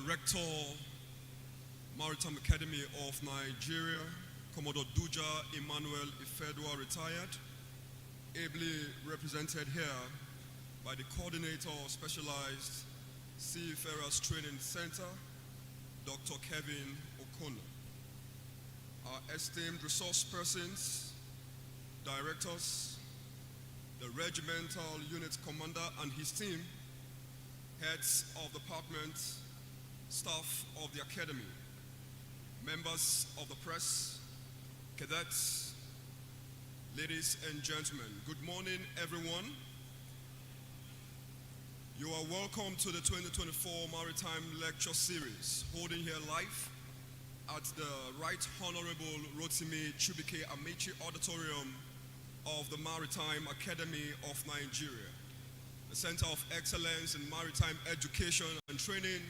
Rector, Maritime Academy of Nigeria, Commodore Duja Emmanuel Ifedwa, retired, ably represented here by the Coordinator of Specialized Seafarers Training Center, Dr. Kevin Okono. Our esteemed resource persons, directors, the regimental unit commander and his team, heads of department, staff of the academy, members of the press, cadets, ladies and gentlemen, good morning everyone. You are welcome to the 2024 Maritime Lecture Series, holding here live at the Right Honorable Rotimi Chubike Amici Auditorium of the Maritime Academy of Nigeria, the Center of Excellence in Maritime Education and Training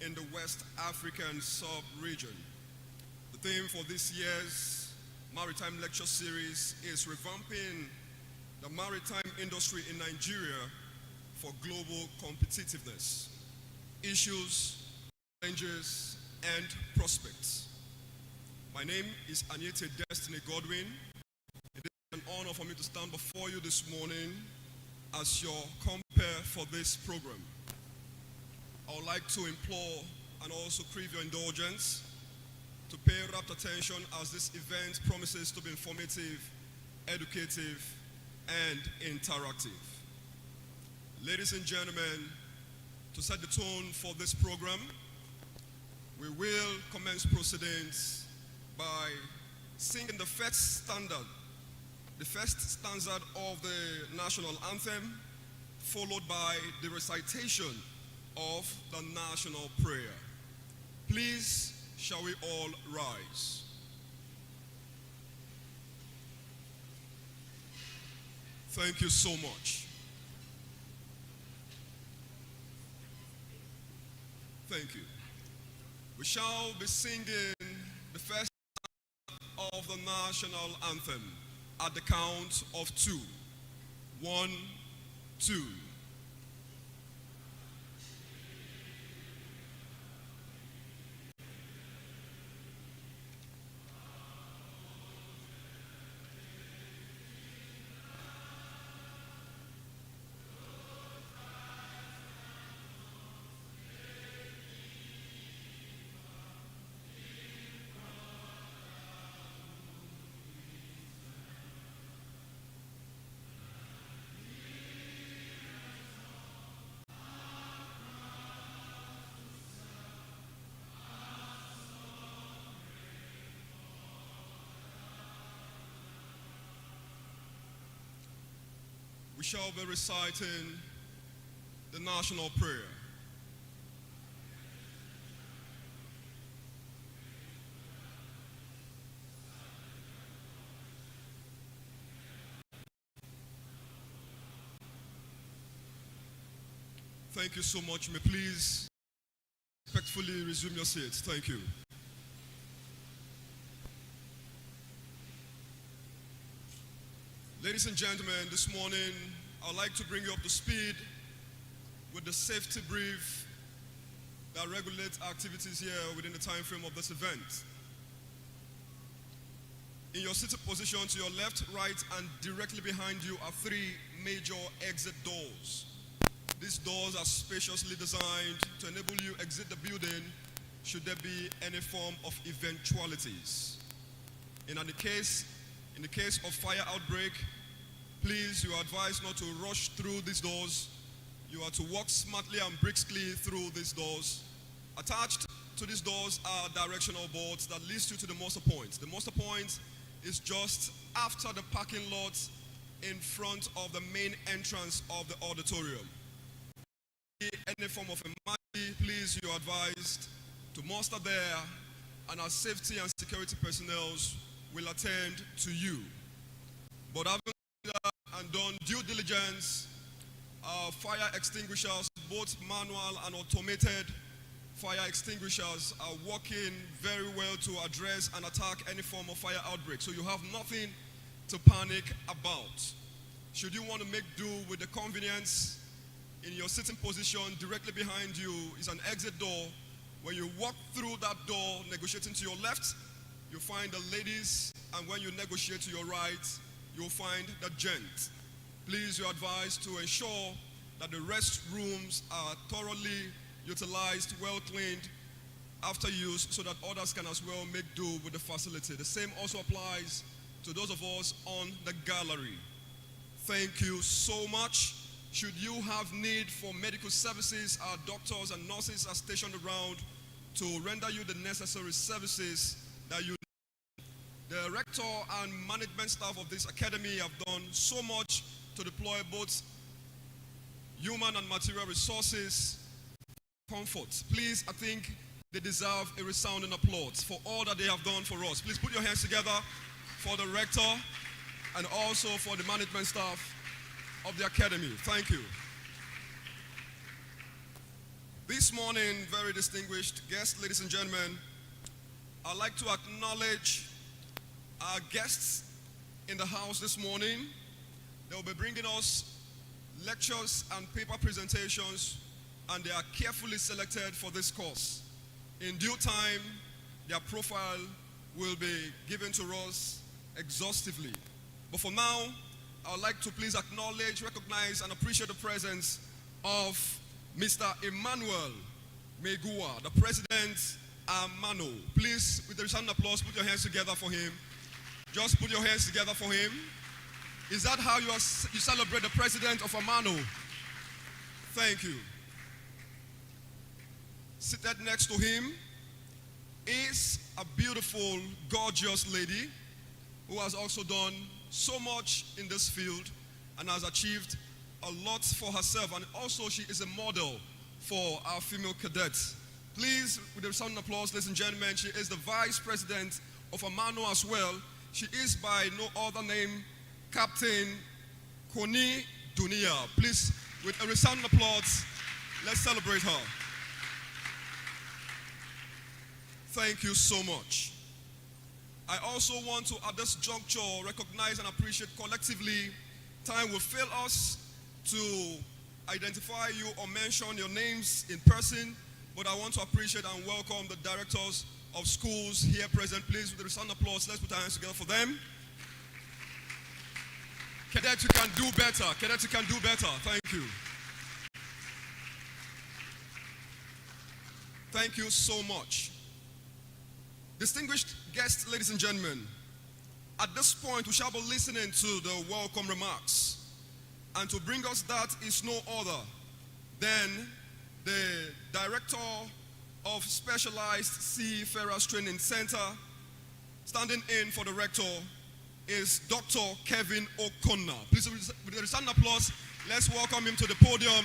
in the West African sub-region. The theme for this year's Maritime Lecture Series is Revamping the Maritime Industry in Nigeria for Global Competitiveness, Issues, Challenges, and Prospects. My name is Anyete Destiny Godwin. It is an honor for me to stand before you this morning as your compere for this program. I would like to implore and also crave your indulgence to pay rapt attention as this event promises to be informative, educative, and interactive. Ladies and gentlemen, to set the tone for this program, we will commence proceedings by singing the first stanza of the national anthem, followed by the recitation of the national prayer. Please, shall we all rise? Thank you so much. Thank you. We shall be singing the first of the national anthem at the count of 2. 1, 2. We shall be reciting the national prayer. Thank you so much. May please respectfully resume your seats. Thank you. Ladies and gentlemen, this morning I'd like to bring you up to speed with the safety brief that regulates activities here within the time frame of this event. In your seated position to your left, right, and directly behind you are 3 major exit doors. These doors are spaciously designed to enable you exit the building should there be any form of eventualities. In the case of fire outbreak, please, you are advised not to rush through these doors. You are to walk smartly and briskly through these doors. Attached to these doors are directional boards that leads you to the muster point. The muster point is just after the parking lot in front of the main entrance of the auditorium. Any form of emergency, please, you are advised to muster there, and our safety and security personnel will attend to you. But having and done due diligence, fire extinguishers, both manual and automated fire extinguishers, are working very well to address and attack any form of fire outbreak. So you have nothing to panic about. Should you want to make do with the convenience, in your sitting position directly behind you is an exit door When you walk through that door, negotiating to your left, you find the ladies, and when you negotiate to your right, you'll find the gent. Please, you're advised to ensure that the restrooms are thoroughly utilized, well cleaned after use, so that others can as well make do with the facility. The same also applies to those of us on the gallery. Thank you so much. Should you have need for medical services, our doctors and nurses are stationed around to render you the necessary services that you need. The rector and management staff of this academy have done so much to deploy both human and material resources, comfort. Please, I think they deserve a resounding applause for all that they have done for us. Please put your hands together for the rector and also for the management staff of the academy. Thank you. This morning, very distinguished guests, ladies and gentlemen, I'd like to acknowledge our guests in the house this morning. They will be bringing us lectures and paper presentations, and they are carefully selected for this course. In due time, their profile will be given to us exhaustively. But for now, I would like to please acknowledge, recognize, and appreciate the presence of Mr. Emmanuel Megua, the President Amano. Please, with a resounding applause, put your hands together for him. Just put your hands together for him. Is that how you celebrate the President of Amano? Thank you. Seated next to him is a beautiful, gorgeous lady who has also done so much in this field and has achieved a lot for herself, and also she is a model for our female cadets. Please, with a sound of applause, ladies and gentlemen, she is the Vice President of Amano as well. She is by no other name Captain Koni Dunia. Please, with a resounding applause, let's celebrate her. Thank you so much. I also want to, at this juncture, recognize and appreciate collectively. Time will fail us to identify you or mention your names in person, but I want to appreciate and welcome the directors of schools here present. Please, with a resounding applause, let's put our hands together for them. Cadets, you can do better. Cadets, you can do better. Thank you. Thank you so much. Distinguished guests, ladies and gentlemen, at this point we shall be listening to the welcome remarks. And to bring us that is no other than the Director of Specialized Seafarers Training Center. Standing in for the Rector is Dr. Kevin O'Connor. Please, with a resounding applause, let's welcome him to the podium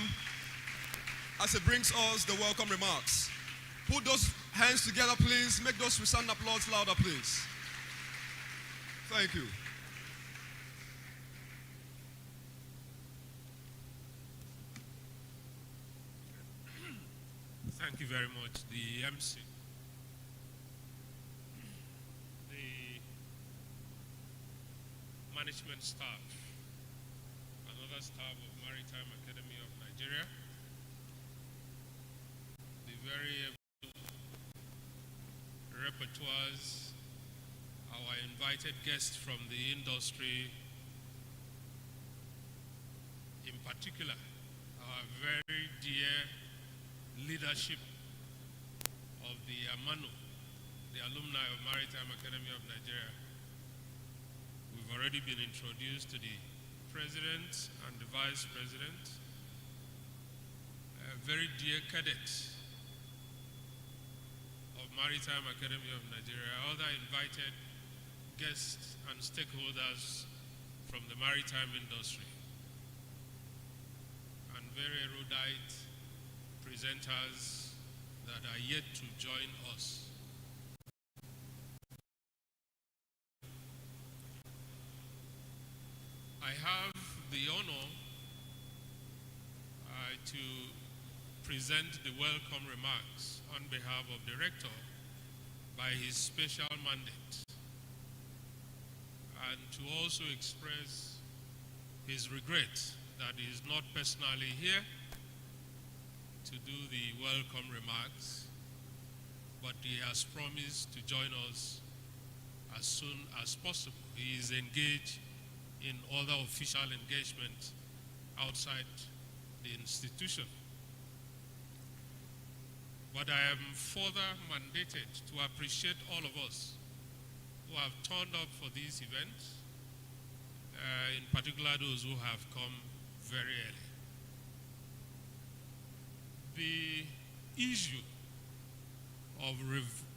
as he brings us the welcome remarks. Put those hands together, please. Make those resounding applause louder, please. Thank you. Thank you very much, the MC. The management staff and other staff of Maritime Academy of Nigeria, the very repertoires, our invited guests from the industry, in particular, our very dear leadership of the Amano, the alumni of Maritime Academy of Nigeria. We've already been introduced to the president and the vice president, a very dear cadet of Maritime Academy of Nigeria, other invited guests and stakeholders from the maritime industry, and very erudite presenters that are yet to join us. I have the honor to present the welcome remarks on behalf of the Rector by his special mandate, and to also express his regret that he is not personally here to do the welcome remarks, but he has promised to join us as soon as possible. He is engaged in other official engagement outside the institution. But I am further mandated to appreciate all of us who have turned up for this event, in particular those who have come very early. The issue of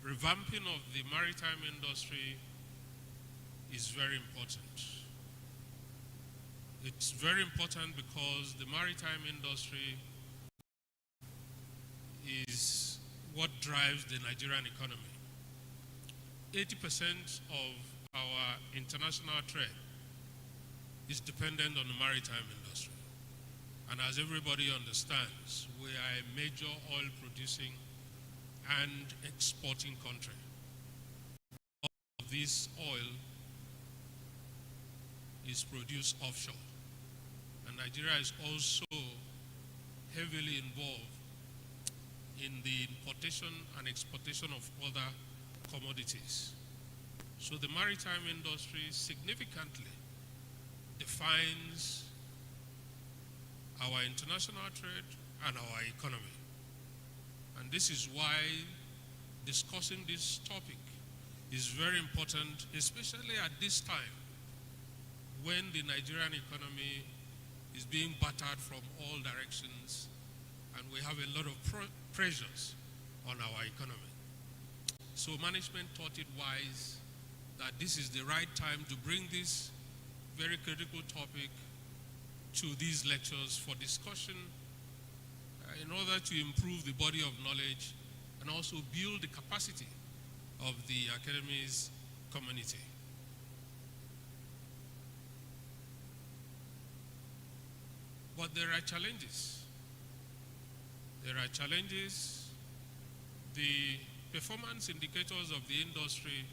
revamping of the maritime industry is very important. It's very important because the maritime industry is what drives the Nigerian economy. 80% of our international trade is dependent on the maritime industry. And as everybody understands, we are a major oil producing and exporting country. All of this oil is produced offshore. And Nigeria is also heavily involved in the importation and exportation of other commodities. So the maritime industry significantly defines our international trade and our economy. And this is why discussing this topic is very important, especially at this time when the Nigerian economy is being battered from all directions and we have a lot of pressures on our economy. So management thought it wise that this is the right time to bring this very critical topic to these lectures for discussion in order to improve the body of knowledge and also build the capacity of the academy's community. But there are challenges. There are challenges. The performance indicators of the industry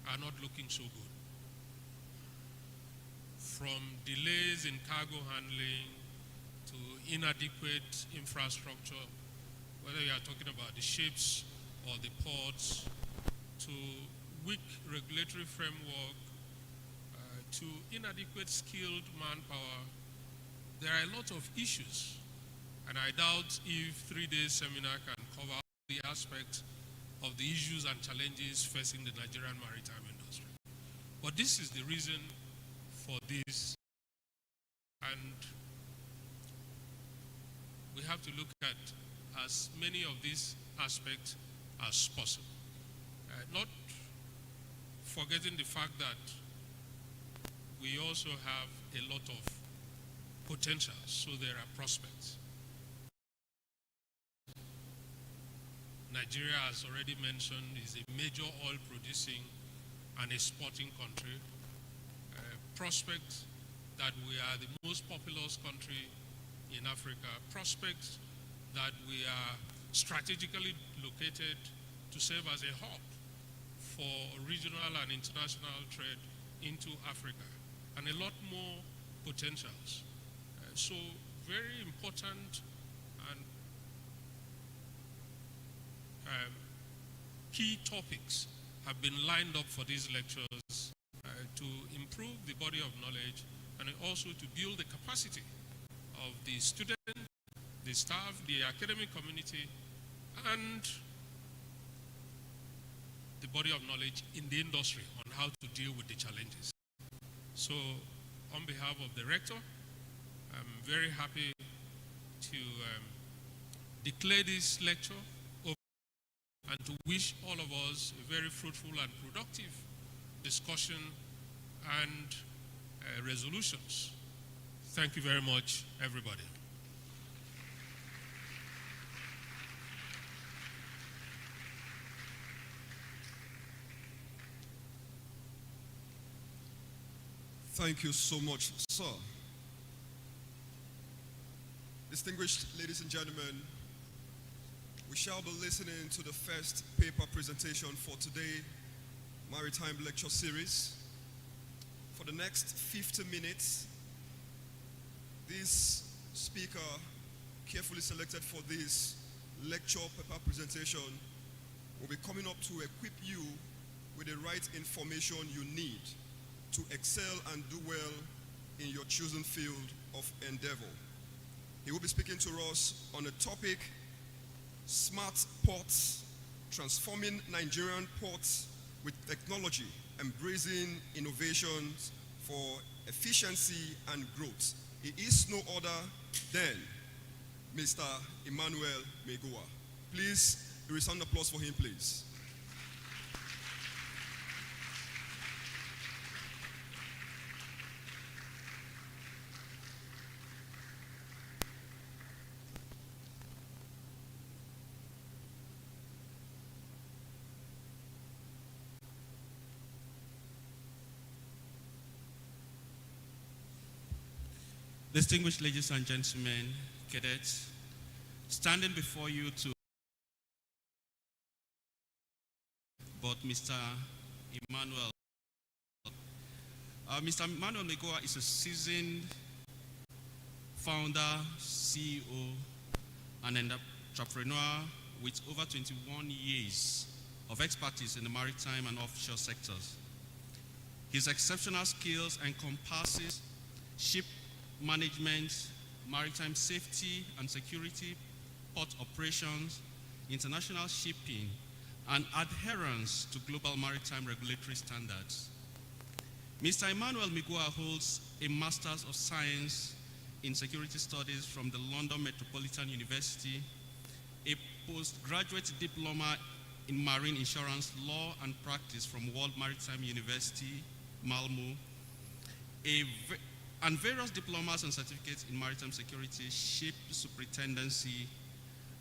are not looking so good. From delays in cargo handling to inadequate infrastructure, whether you are talking about the ships or the ports, to weak regulatory framework, to inadequate skilled manpower, there are a lot of issues. And I doubt if 3-day seminar can cover the aspects of the issues and challenges facing the Nigerian maritime industry. But this is the reason for this. And we have to look at as many of these aspects as possible. Not forgetting the fact that we also have a lot of potential, so there are prospects. Nigeria, as already mentioned, is a major oil producing and exporting country. Prospect that we are the most populous country in Africa. Prospect that we are strategically located to serve as a hub for regional and international trade into Africa, and a lot more potentials. So very important and key topics have been lined up for these lectures to improve the body of knowledge and also to build the capacity of the student, the staff, the academic community, and the body of knowledge in the industry on how to deal with the challenges. So on behalf of the rector, I'm very happy to declare this lecture open and to wish all of us a very fruitful and productive discussion and resolutions. Thank you very much, everybody. Thank you so much, sir. Distinguished ladies and gentlemen, we shall be listening to the first paper presentation for today, Maritime Lecture Series. For the next 50 minutes, this speaker, carefully selected for this lecture paper presentation, will be coming up to equip you with the right information you need to excel and do well in your chosen field of endeavor. He will be speaking to us on the topic, Smart Ports, Transforming Nigerian Ports with Technology, Embracing Innovations for Efficiency and Growth. He is no other than Mr. Emmanuel Megua. Please, there is an applause for him, please. Distinguished ladies and gentlemen, cadets, standing before you to but Mr. Emmanuel. Mr. Emmanuel Megua is a seasoned founder, CEO, and entrepreneur with over 21 years of expertise in the maritime and offshore sectors. His exceptional skills encompasses ship management, maritime safety and security, port operations, international shipping, and adherence to global maritime regulatory standards. Mr. Emmanuel Megua holds a Master's of Science in Security Studies from the London Metropolitan University, a postgraduate diploma in Marine Insurance Law and Practice from World Maritime University, Malmo, and various diplomas and certificates in maritime security, ship superintendency,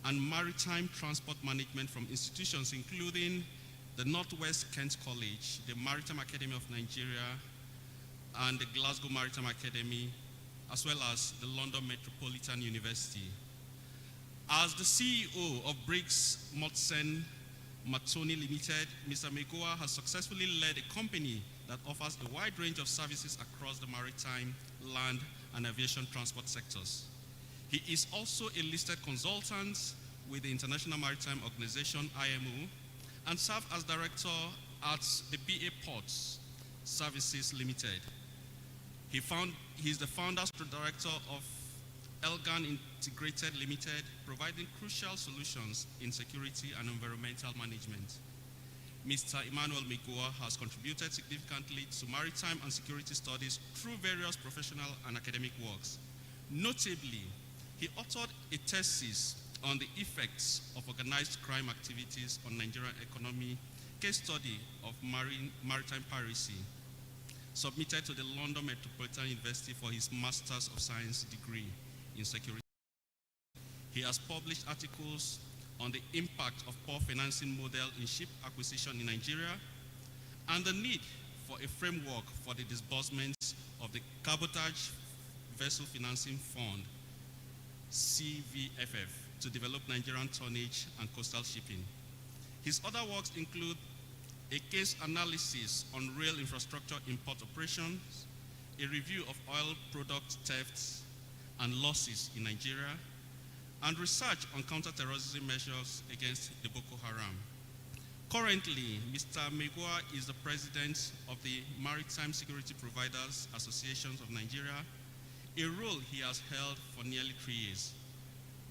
and maritime transport management from institutions including the Northwest Kent College, the Maritime Academy of Nigeria, and the Glasgow Maritime Academy, as well as the London Metropolitan University. As the CEO of Briggs Mortensen Matoni Limited, Mr. Megua has successfully led a company that offers a wide range of services across the maritime, land, and aviation transport sectors. He is also a listed consultant with the International Maritime Organization, IMO, and served as director at the BA Ports Services Limited. He is the founder/director of Elgan Integrated Limited, providing crucial solutions in security and environmental management. Mr. Emmanuel Megua has contributed significantly to maritime and security studies through various professional and academic works. Notably, he authored a thesis on the effects of organized crime activities on Nigerian economy, case study of maritime piracy, submitted to the London Metropolitan University for his Master's of Science degree in security. He has published articles on the impact of poor financing model in ship acquisition in Nigeria and the need for a framework for the disbursement of the Cabotage Vessel Financing Fund, CVFF, to develop Nigerian tonnage and coastal shipping. His other works include a case analysis on rail infrastructure in port operations, a review of oil product thefts and losses in Nigeria, and research on counterterrorism measures against the Boko Haram. Currently, Mr. Megua is the president of the Maritime Security Providers Associations of Nigeria, a role he has held for nearly 3 years.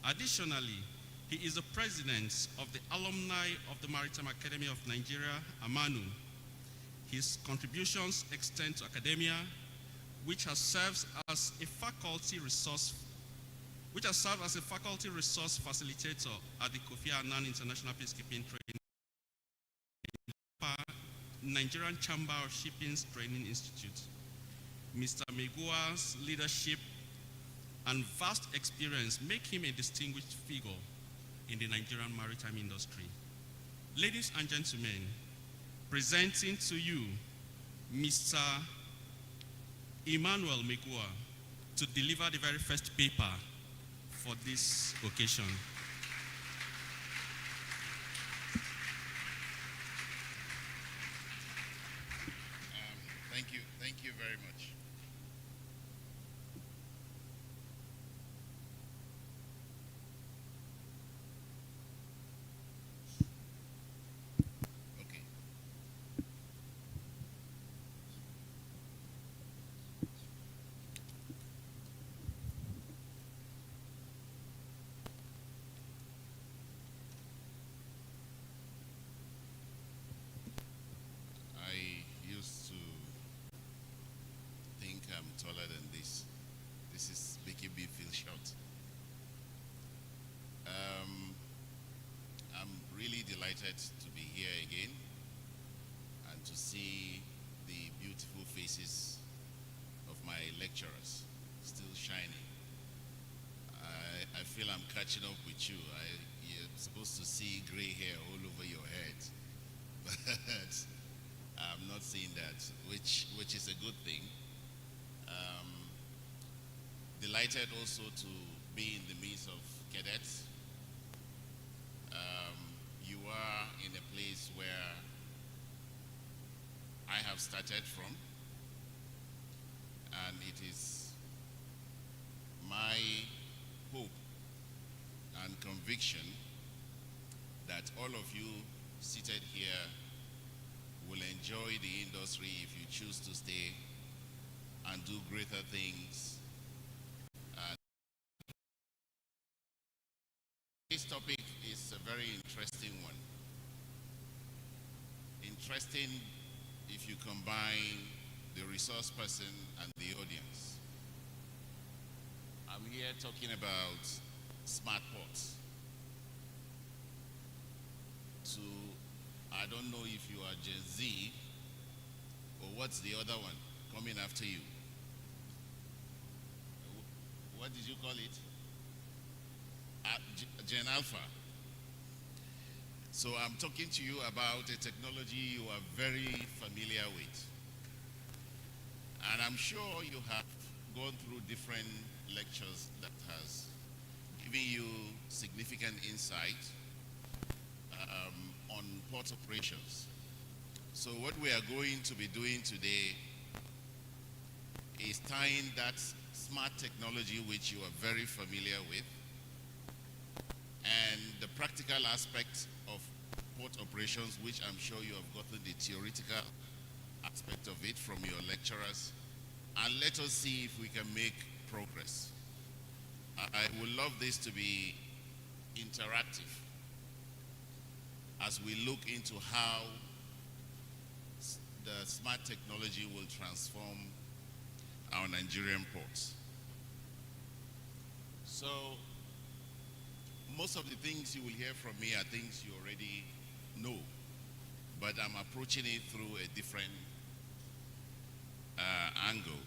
Additionally, he is the president of the alumni of the Maritime Academy of Nigeria, AMANU. His contributions extend to academia, which has served as a faculty resource facilitator at the Kofi Annan International Peacekeeping Training, Nigerian Chamber of Shipping's Training Institute. Mr. Megua's leadership and vast experience make him a distinguished figure in the Nigerian maritime industry. Ladies and gentlemen, presenting to you Mr. Emmanuel Megua to deliver the very first paper for this occasion. Thank you very much. delighted to be here again and to see the beautiful faces of my lecturers still shining. I feel I'm catching up with you. You're supposed to see gray hair all over your head, but I'm not seeing that, which is a good thing. Delighted also to be in the midst of cadets. You are in a place where I have started from, and it is my hope and conviction that all of you seated here will enjoy the industry if you choose to stay and do greater things. This topic is a very interesting one. Interesting if you combine the resource person and the audience. I'm here talking about smart ports. So I don't know if you are Gen Z or what's the other one coming after you. What did you call it? Gen Alpha. So I'm talking to you about a technology you are very familiar with. And I'm sure you have gone through different lectures that has given you significant insight on port operations. So what we are going to be doing today is tying that smart technology which you are very familiar with and the practical aspect of port operations, which I'm sure you have gotten the theoretical aspect of it from your lecturers, and let us see if we can make progress. I would love this to be interactive as we look into how the smart technology will transform our Nigerian ports. So, most of the things you will hear from me are things you already know, but I'm approaching it through a different angle.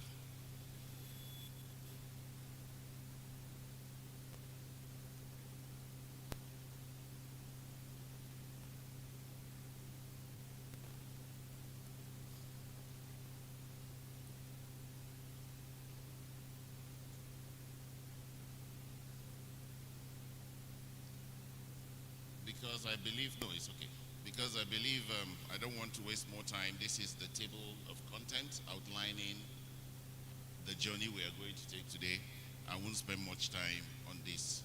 Because I believe, no, it's okay. Because I believe I don't want to waste more time. This is the table of content outlining the journey we are going to take today. I won't spend much time on this.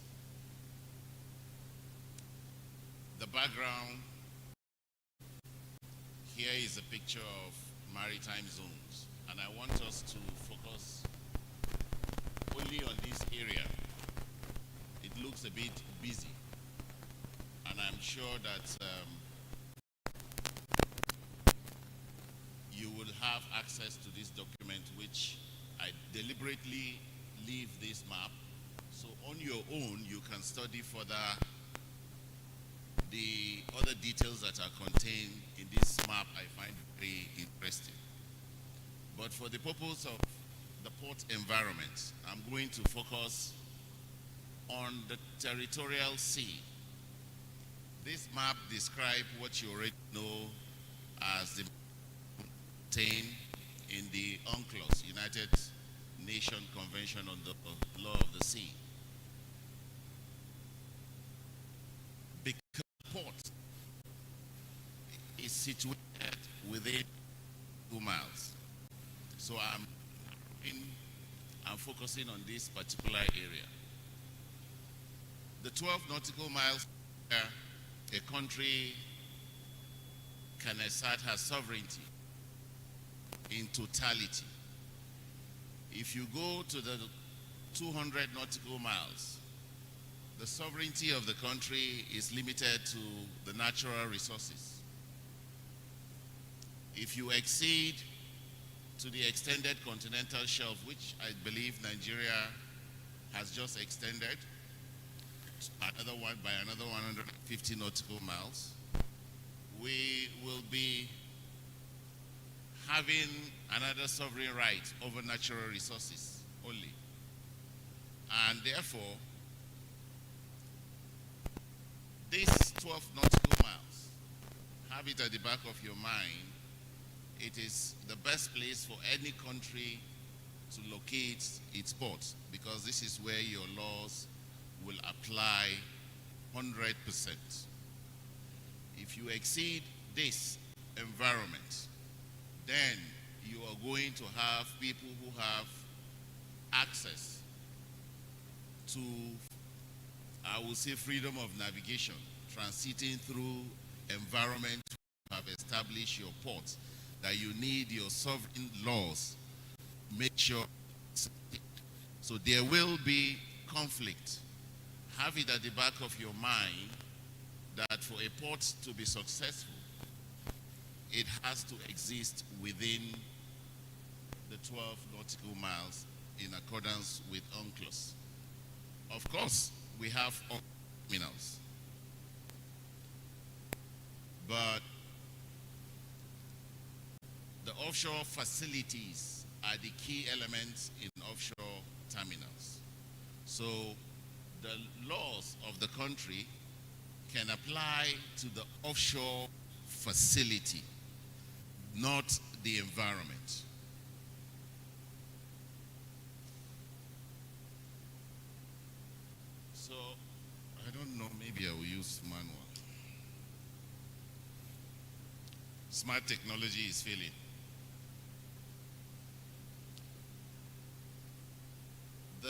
The background here is a picture of maritime zones, and I want us to focus only on this area. It looks a bit busy. And I'm sure that you will have access to this document, which I deliberately leave this map. So on your own, you can study further the other details that are contained in this map. I find very interesting. But for the purpose of the port environment, I'm going to focus on the territorial sea. This map describes what you already know as the contained in the UNCLOS, United Nations Convention on the Law of the Sea. Because the port is situated within 2 miles. So I'm focusing on this particular area. The 12 nautical miles where a country can assert her sovereignty in totality. If you go to the 200 nautical miles, the sovereignty of the country is limited to the natural resources. If you exceed to the extended continental shelf, which I believe Nigeria has just extended, by another 150 nautical miles, we will be having another sovereign right over natural resources only. And therefore, these 12 nautical miles, have it at the back of your mind. It is the best place for any country to locate its ports, because this is where your laws will apply 100%. If you exceed this environment, then you are going to have people who have access to, I will say, freedom of navigation, transiting through environment to have established your port, that you need your sovereign laws. Make sure. So there will be conflict. Have it at the back of your mind that for a port to be successful, it has to exist within the 12 nautical miles in accordance with UNCLOS. Of course, we have terminals, but the offshore facilities are the key elements in offshore terminals. So the laws of the country can apply to the offshore facility, not the environment. So I don't know, maybe I will use manual. Smart technology is failing. The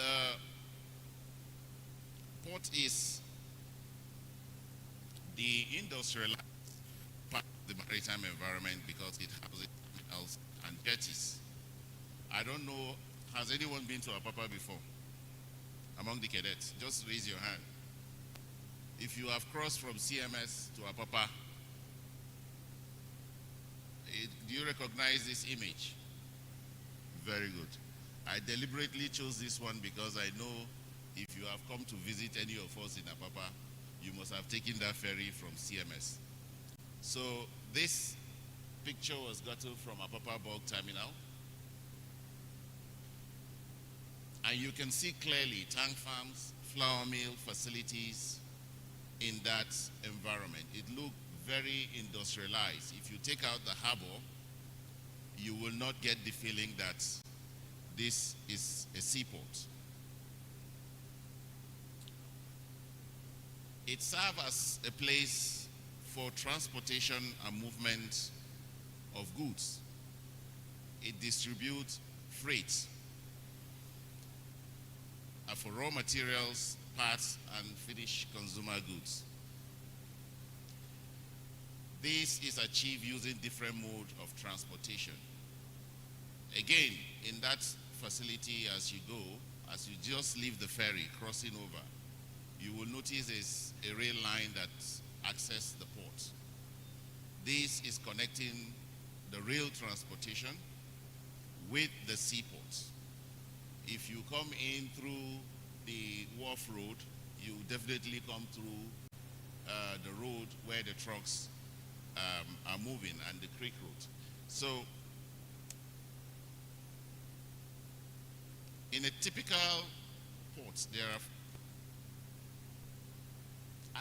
port is the industrialized part of the maritime environment because it houses terminals and jetties. I don't know, has anyone been to Apapa before? Among the cadets, just raise your hand. If you have crossed from CMS to Apapa, do you recognize this image? Very good. I deliberately chose this one because I know if you have come to visit any of us in Apapa, you must have taken that ferry from CMS. So this picture was gotten from Apapa Bulk Terminal. And you can see clearly tank farms, flour mill facilities in that environment. It looked very industrialized. If you take out the harbor, you will not get the feeling that this is a seaport. It serves as a place for transportation and movement of goods. It distributes freight for raw materials, parts, and finished consumer goods. This is achieved using different modes of transportation. Again, in that facility, as you go, as you just leave the ferry crossing over, you will notice there's a rail line that accesses the port. This is connecting the rail transportation with the seaport. If you come in through the wharf road, you definitely come through the road where the trucks are moving, and the creek road. So in a typical port, there are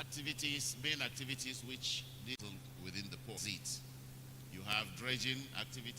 activities, main activities which deal within the port. You have dredging activities